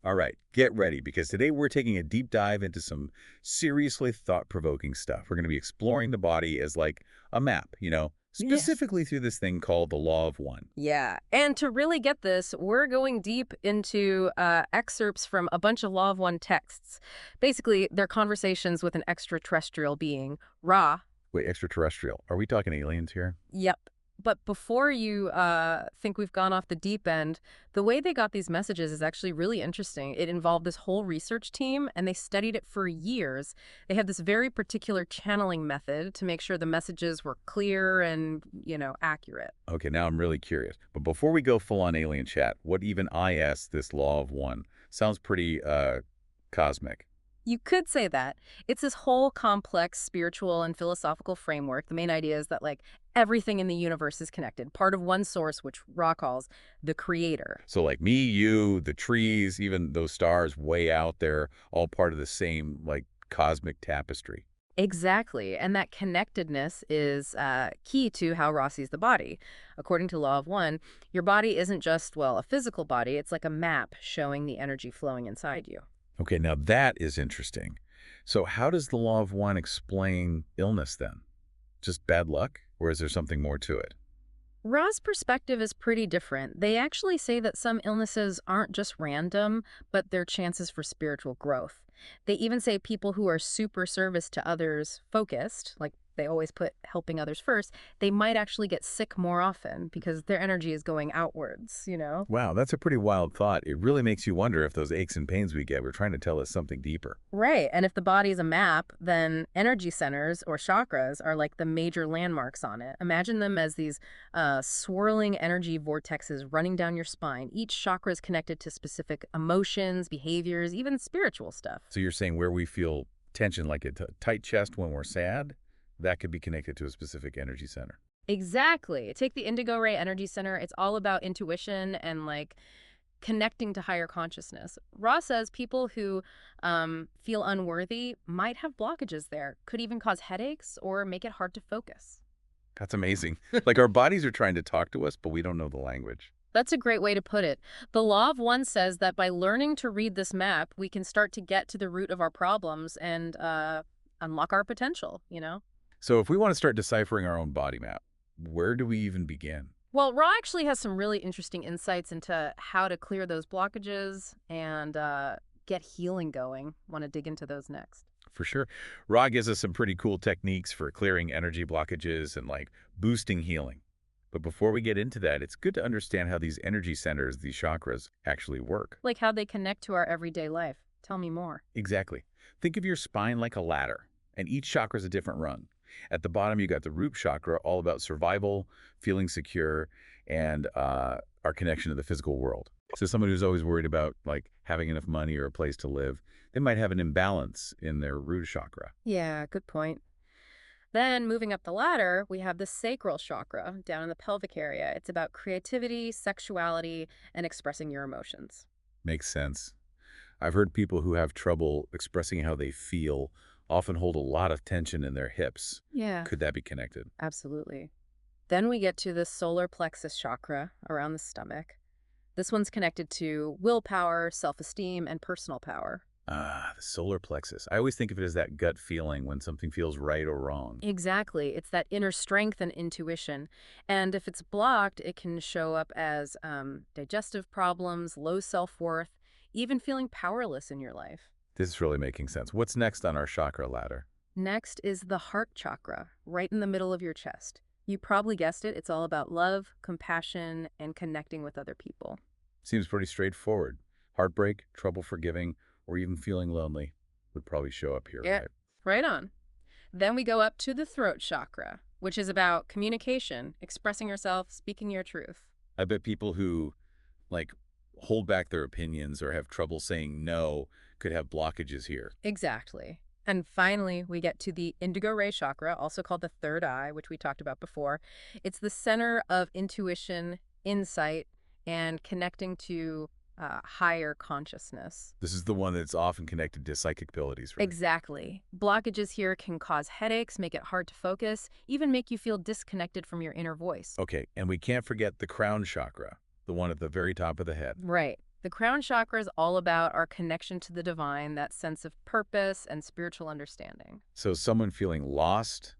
All right, get ready because today we're taking a deep dive into some seriously thought-provoking stuff. We're going to be exploring the body as like a map, Yes. specifically through this thing called the Law of One. Yeah. And to really get this, we're going deep into excerpts from a bunch of Law of One texts. Basically, they're conversations with an extraterrestrial being, Ra. Wait, extraterrestrial. Are we talking aliens here? Yep. But before you think we've gone off the deep end, the way they got these messages is actually really interesting. It involved this whole research team, and they studied it for years. They had this very particular channeling method to make sure the messages were clear and, accurate. Okay, now I'm really curious. But before we go full-on alien chat, what even IS, this Law of One, sounds pretty cosmic. You could say that. It's this whole complex spiritual and philosophical framework. The main idea is that, like, everything in the universe is connected, part of one source, which Ra calls the creator. So like me, you, the trees, even those stars way out there, all part of the same, like, cosmic tapestry. Exactly. And that connectedness is key to how Ra sees the body. According to Law of One, your body isn't just, well, a physical body, it's like a map showing the energy flowing inside you. Okay, now that is interesting. So how does the Law of One explain illness then? Just bad luck? Or is there something more to it? Ra's perspective is pretty different. They actually say that some illnesses aren't just random, but they're chances for spiritual growth. They even say people who are super service to others focused, like they always put helping others first, they might actually get sick more often because their energy is going outwards. Wow, that's a pretty wild thought. It really makes you wonder if those aches and pains we get were trying to tell us something deeper. Right. And if the body is a map, then energy centers or chakras are like the major landmarks on it. Imagine them as these swirling energy vortexes running down your spine. Each chakra is connected to specific emotions, behaviors, even spiritual stuff. So you're saying where we feel tension, like a tight chest when we're sad, that could be connected to a specific energy center. Exactly. Take the Indigo Ray Energy Center. It's all about intuition and like connecting to higher consciousness. Ross says people who feel unworthy might have blockages there, could even cause headaches or make it hard to focus. That's amazing. Like our bodies are trying to talk to us, but we don't know the language. That's a great way to put it. The Law of One says that by learning to read this map, we can start to get to the root of our problems and unlock our potential. So if we want to start deciphering our own body map, where do we even begin? Well, Ra actually has some really interesting insights into how to clear those blockages and get healing going. Want to dig into those next. For sure. Ra gives us some pretty cool techniques for clearing energy blockages and like boosting healing. But before we get into that, it's good to understand how these energy centers, these chakras, actually work. Like how they connect to our everyday life. Tell me more. Exactly. Think of your spine like a ladder, and each chakra is a different rung. At the bottom, you got the root chakra, all about survival, feeling secure, and our connection to the physical world. So someone who's always worried about like having enough money or a place to live, they might have an imbalance in their root chakra. Yeah, good point. Then moving up the ladder, we have the sacral chakra down in the pelvic area. It's about creativity, sexuality, and expressing your emotions. Makes sense. I've heard people who have trouble expressing how they feel often hold a lot of tension in their hips. Yeah, Could that be connected? absolutely. Then we get to the solar plexus chakra around the stomach. This one's connected to willpower, self-esteem, and personal power. Ah, the solar plexus. I always think of it as that gut feeling when something feels right or wrong. Exactly. It's that inner strength and intuition. And if it's blocked, it can show up as digestive problems, low self-worth, even feeling powerless in your life. This is really making sense. What's next on our chakra ladder? Next is the heart chakra, right in the middle of your chest. You probably guessed it. It's all about love, compassion, and connecting with other people. Seems pretty straightforward. Heartbreak, trouble forgiving, or even feeling lonely would probably show up here, Yeah, right? right on. Then we go up to the throat chakra, which is about communication, expressing yourself, speaking your truth. I bet people who like hold back their opinions or have trouble saying no could have blockages here. Exactly. And finally, we get to the indigo ray chakra, also called the third eye, which we talked about before. It's the center of intuition, insight, and connecting to higher consciousness. This is the one that's often connected to psychic abilities, right? Exactly. Blockages here can cause headaches, make it hard to focus, even make you feel disconnected from your inner voice. Okay, and we can't forget the crown chakra, the one at the very top of the head. Right. The crown chakra is all about our connection to the divine, that sense of purpose and spiritual understanding. So someone feeling lost,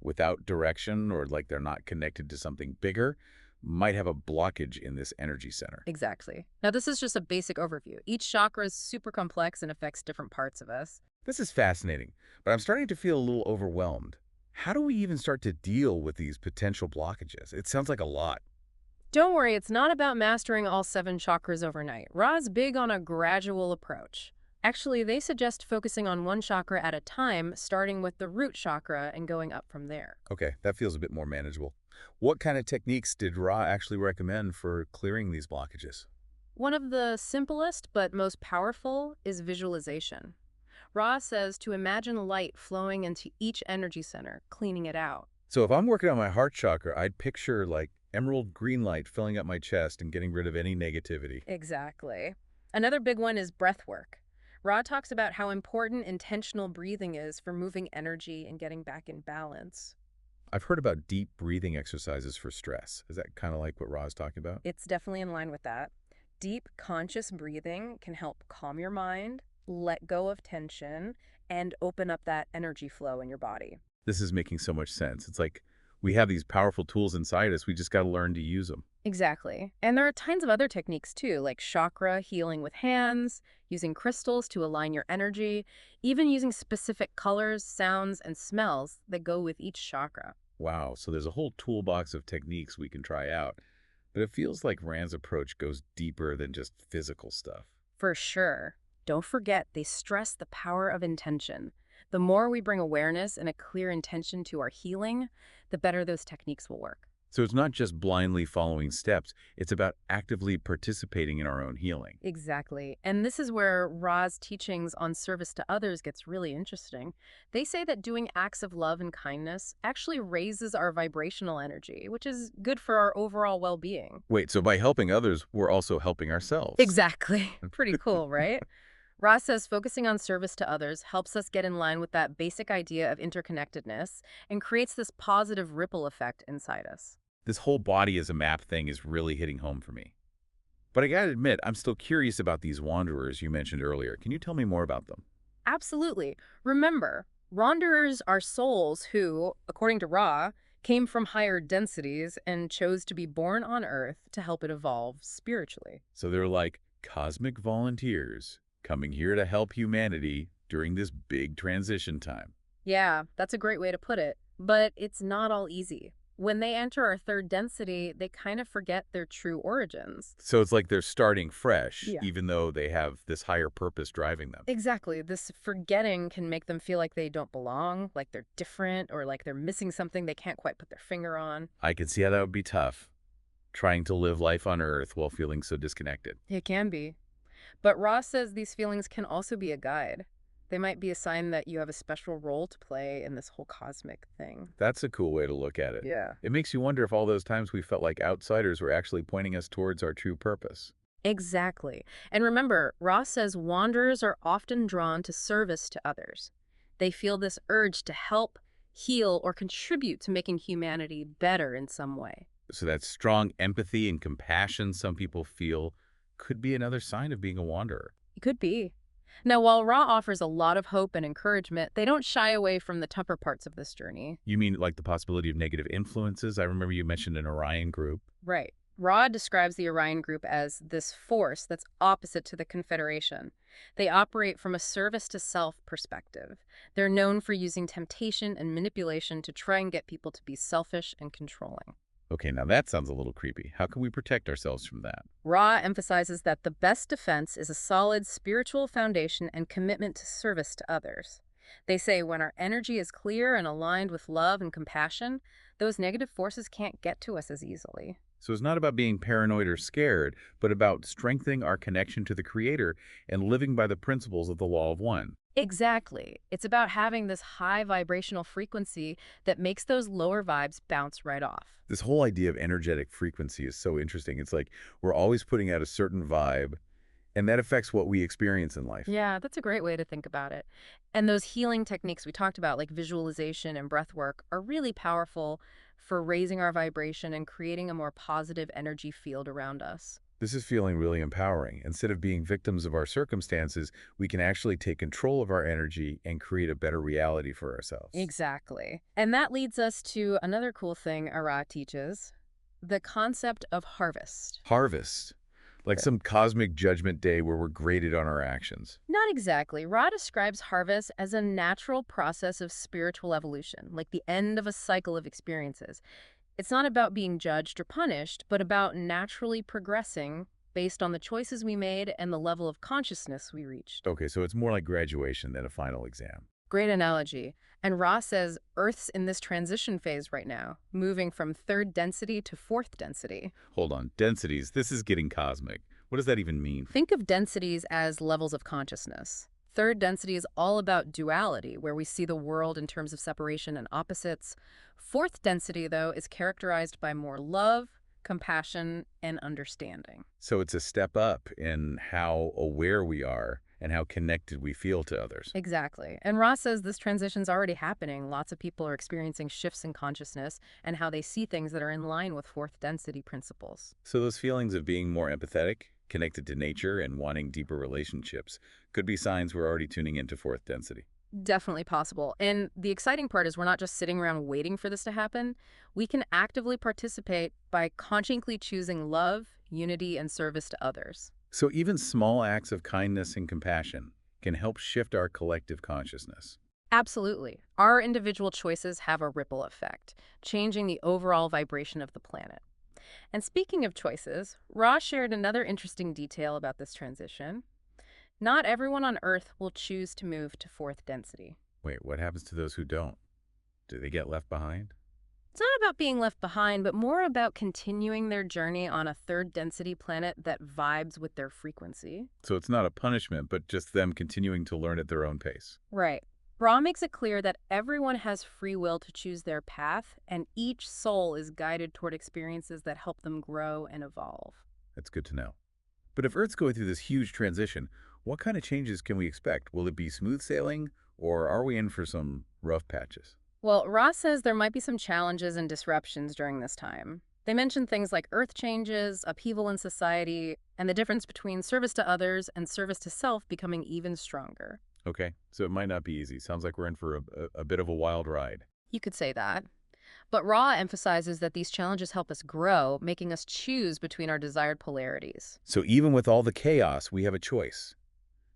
without direction, or like they're not connected to something bigger, might have a blockage in this energy center. Exactly. Now, this is just a basic overview. Each chakra is super complex and affects different parts of us. This is fascinating, but I'm starting to feel a little overwhelmed. How do we even start to deal with these potential blockages? It sounds like a lot. Don't worry, it's not about mastering all 7 chakras overnight. Ra's big on a gradual approach. Actually, they suggest focusing on one chakra at a time, starting with the root chakra and going up from there. Okay, that feels a bit more manageable. What kind of techniques did Ra actually recommend for clearing these blockages? One of the simplest but most powerful is visualization. Ra says to imagine light flowing into each energy center, cleaning it out. So if I'm working on my heart chakra, I'd picture like emerald green light filling up my chest and getting rid of any negativity. Exactly. Another big one is breathwork. Ra talks about how important intentional breathing is for moving energy and getting back in balance. I've heard about deep breathing exercises for stress. Is that kind of like what Ra's talking about? It's definitely in line with that. Deep, conscious breathing can help calm your mind, let go of tension, and open up that energy flow in your body. This is making so much sense. It's like we have these powerful tools inside us. We just got to learn to use them. Exactly. And there are tons of other techniques too, like chakra healing with hands, using crystals to align your energy, even using specific colors, sounds, and smells that go with each chakra. Wow. So there's a whole toolbox of techniques we can try out. But it feels like Rand's approach goes deeper than just physical stuff. For sure. Don't forget, they stress the power of intention. The more we bring awareness and a clear intention to our healing, the better those techniques will work. So it's not just blindly following steps. It's about actively participating in our own healing. Exactly. And this is where Ra's teachings on service to others gets really interesting. They say that doing acts of love and kindness actually raises our vibrational energy, which is good for our overall well-being. Wait, so by helping others, we're also helping ourselves. Exactly. Pretty cool, right? Ra says focusing on service to others helps us get in line with that basic idea of interconnectedness and creates this positive ripple effect inside us. This whole body as a map thing is really hitting home for me. But I gotta admit, I'm still curious about these wanderers you mentioned earlier. Can you tell me more about them? Absolutely. Remember, wanderers are souls who, according to Ra, came from higher densities and chose to be born on Earth to help it evolve spiritually. So they're like cosmic volunteers coming here to help humanity during this big transition time. Yeah, that's a great way to put it. But it's not all easy. When they enter our third density, they kind of forget their true origins. So it's like they're starting fresh, Yeah. even though they have this higher purpose driving them. Exactly. This forgetting can make them feel like they don't belong, like they're different, or like they're missing something they can't quite put their finger on. I can see how that would be tough, trying to live life on Earth while feeling so disconnected. It can be. But Ross says these feelings can also be a guide. They might be a sign that you have a special role to play in this whole cosmic thing. That's a cool way to look at it. Yeah. It makes you wonder if all those times we felt like outsiders were actually pointing us towards our true purpose. Exactly. And remember, Ross says wanderers are often drawn to service to others. They feel this urge to help, heal, or contribute to making humanity better in some way. So that strong empathy and compassion some people feel could be another sign of being a wanderer. It could be. Now, while Ra offers a lot of hope and encouragement, they don't shy away from the tougher parts of this journey. You mean like the possibility of negative influences? I remember you mentioned an Orion group. Right. Ra describes the Orion group as this force that's opposite to the Confederation. They operate from a service-to-self perspective. They're known for using temptation and manipulation to try and get people to be selfish and controlling. Okay, now that sounds a little creepy. How can we protect ourselves from that? Ra emphasizes that the best defense is a solid spiritual foundation and commitment to service to others. They say when our energy is clear and aligned with love and compassion, those negative forces can't get to us as easily. So it's not about being paranoid or scared, but about strengthening our connection to the Creator and living by the principles of the Law of One. Exactly. It's about having this high vibrational frequency that makes those lower vibes bounce right off. This whole idea of energetic frequency is so interesting. It's like we're always putting out a certain vibe, and that affects what we experience in life. Yeah, that's a great way to think about it. And those healing techniques we talked about, like visualization and breath work, are really powerful for raising our vibration and creating a more positive energy field around us. This is feeling really empowering. Instead of being victims of our circumstances, we can actually take control of our energy and create a better reality for ourselves. Exactly. And that leads us to another cool thing Ara teaches, the concept of harvest. Harvest, like some cosmic judgment day where we're graded on our actions. Not exactly. Ra describes harvest as a natural process of spiritual evolution, like the end of a cycle of experiences. It's not about being judged or punished, but about naturally progressing based on the choices we made and the level of consciousness we reached. Okay, so it's more like graduation than a final exam. Great analogy. And Ra says Earth's in this transition phase right now, moving from third density to fourth density. Hold on, densities, this is getting cosmic. What does that even mean? Think of densities as levels of consciousness. Third density is all about duality, where we see the world in terms of separation and opposites. Fourth density, though, is characterized by more love, compassion, and understanding. So it's a step up in how aware we are and how connected we feel to others. Exactly. And Ross says this transition's already happening. Lots of people are experiencing shifts in consciousness and how they see things that are in line with fourth density principles. So those feelings of being more empathetic, connected to nature, and wanting deeper relationships could be signs we're already tuning into fourth density. Definitely possible. And the exciting part is we're not just sitting around waiting for this to happen. We can actively participate by consciously choosing love, unity, and service to others. So even small acts of kindness and compassion can help shift our collective consciousness. Absolutely. Our individual choices have a ripple effect, changing the overall vibration of the planet. And speaking of choices, Ra shared another interesting detail about this transition. Not everyone on Earth will choose to move to fourth density. Wait, what happens to those who don't? Do they get left behind? It's not about being left behind, but more about continuing their journey on a third density planet that vibes with their frequency. So it's not a punishment, but just them continuing to learn at their own pace. Right. Ra makes it clear that everyone has free will to choose their path, and each soul is guided toward experiences that help them grow and evolve. That's good to know. But if Earth's going through this huge transition, what kind of changes can we expect? Will it be smooth sailing, or are we in for some rough patches? Well, Ross says there might be some challenges and disruptions during this time. They mention things like earth changes, upheaval in society, and the difference between service to others and service to self becoming even stronger. Okay, so it might not be easy. Sounds like we're in for a bit of a wild ride. You could say that. But Ra emphasizes that these challenges help us grow, making us choose between our desired polarities. So even with all the chaos, we have a choice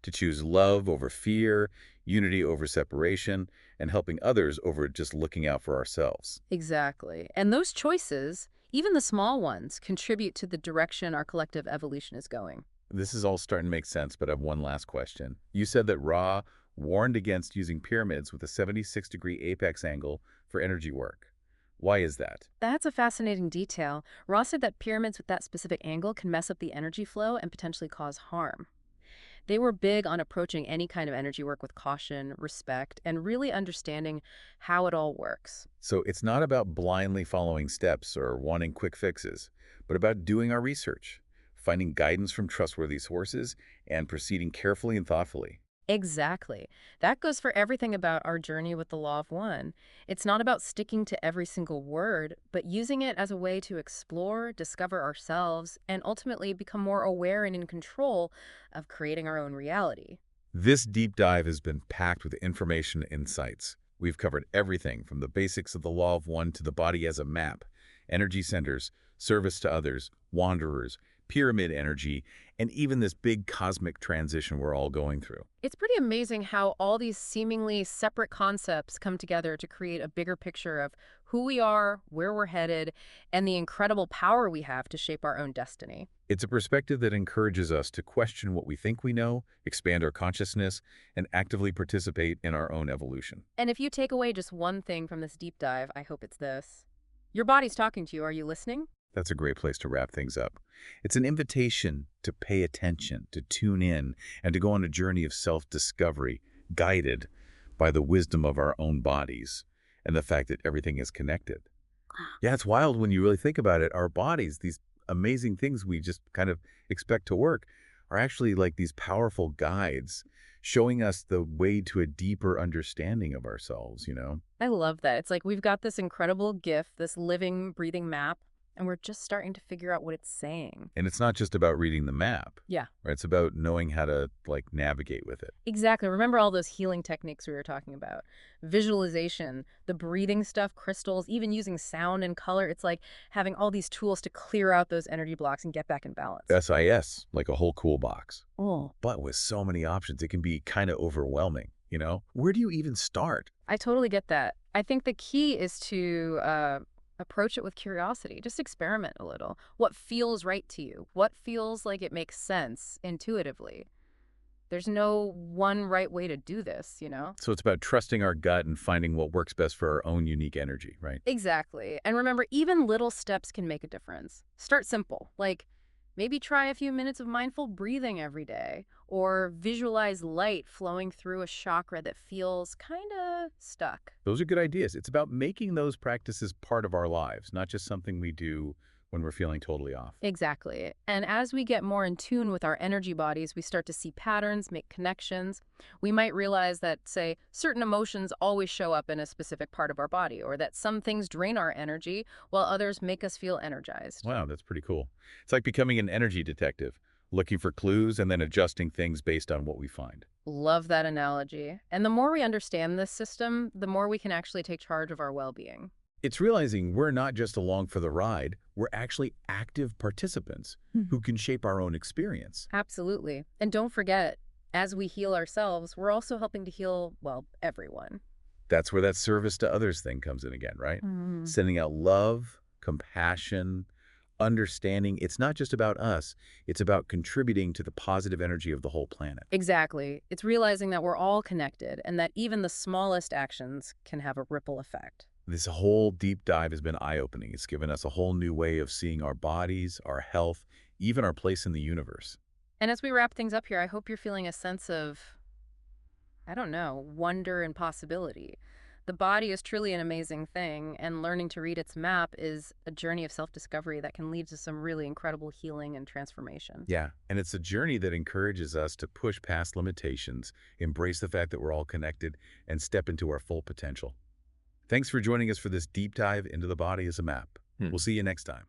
to choose love over fear, unity over separation, and helping others over just looking out for ourselves. Exactly. And those choices, even the small ones, contribute to the direction our collective evolution is going. This is all starting to make sense, but I have one last question. You said that Ra warned against using pyramids with a 76-degree apex angle for energy work. Why is that? That's a fascinating detail. Ross said that pyramids with that specific angle can mess up the energy flow and potentially cause harm. They were big on approaching any kind of energy work with caution, respect, and really understanding how it all works. So it's not about blindly following steps or wanting quick fixes, but about doing our research, finding guidance from trustworthy sources, and proceeding carefully and thoughtfully. Exactly. That goes for everything about our journey with the Law of One. It's not about sticking to every single word, but using it as a way to explore, discover ourselves, and ultimately become more aware and in control of creating our own reality. This deep dive has been packed with information and insights. We've covered everything from the basics of the Law of One to the body as a map, energy centers, service to others, wanderers, pyramid energy, and even this big cosmic transition we're all going through. It's pretty amazing how all these seemingly separate concepts come together to create a bigger picture of who we are, where we're headed, and the incredible power we have to shape our own destiny. It's a perspective that encourages us to question what we think we know, expand our consciousness, and actively participate in our own evolution. And if you take away just one thing from this deep dive, I hope it's this. Your body's talking to you. Are you listening? That's a great place to wrap things up. It's an invitation to pay attention, to tune in, and to go on a journey of self-discovery, guided by the wisdom of our own bodies and the fact that everything is connected. Yeah, it's wild when you really think about it. Our bodies, these amazing things we just kind of expect to work, are actually like these powerful guides showing us the way to a deeper understanding of ourselves, you know? I love that. It's like we've got this incredible gift, this living, breathing map, And we're just starting to figure out what it's saying. And it's not just about reading the map, Yeah. right? It's about knowing how to, like, navigate with it. Exactly. Remember all those healing techniques we were talking about? Visualization, the breathing stuff, crystals, even using sound and color. It's like having all these tools to clear out those energy blocks and get back in balance. SIS, like a whole cool box. Oh, But with so many options, it can be kind of overwhelming, you know? Where do you even start? I totally get that. I think the key is to approach it with curiosity. Just experiment a little. What feels right to you? What feels like it makes sense intuitively? There's no one right way to do this, you know? So it's about trusting our gut and finding what works best for our own unique energy, right? Exactly. And remember, even little steps can make a difference. Start simple, like maybe try a few minutes of mindful breathing every day, or visualize light flowing through a chakra that feels kind of stuck. Those are good ideas. It's about making those practices part of our lives, not just something we do when we're feeling totally off. Exactly. And as we get more in tune with our energy bodies, we start to see patterns, make connections. We might realize that, say, certain emotions always show up in a specific part of our body, or that some things drain our energy while others make us feel energized. Wow, that's pretty cool. It's like becoming an energy detective, looking for clues and then adjusting things based on what we find. Love that analogy. And the more we understand this system, the more we can actually take charge of our well-being. It's realizing we're not just along for the ride, we're actually active participants who can shape our own experience. Absolutely. And don't forget, as we heal ourselves, we're also helping to heal, well, everyone. That's where that service to others thing comes in again, right? Mm. Sending out love, compassion, understanding. It's not just about us, it's about contributing to the positive energy of the whole planet. Exactly. It's realizing that we're all connected and that even the smallest actions can have a ripple effect. This whole deep dive has been eye-opening. It's given us a whole new way of seeing our bodies, our health, even our place in the universe. And as we wrap things up here, I hope you're feeling a sense of, I don't know, wonder and possibility. The body is truly an amazing thing, and learning to read its map is a journey of self-discovery that can lead to some really incredible healing and transformation. Yeah, and it's a journey that encourages us to push past limitations, embrace the fact that we're all connected, and step into our full potential. Thanks for joining us for this deep dive into the body as a map. We'll see you next time.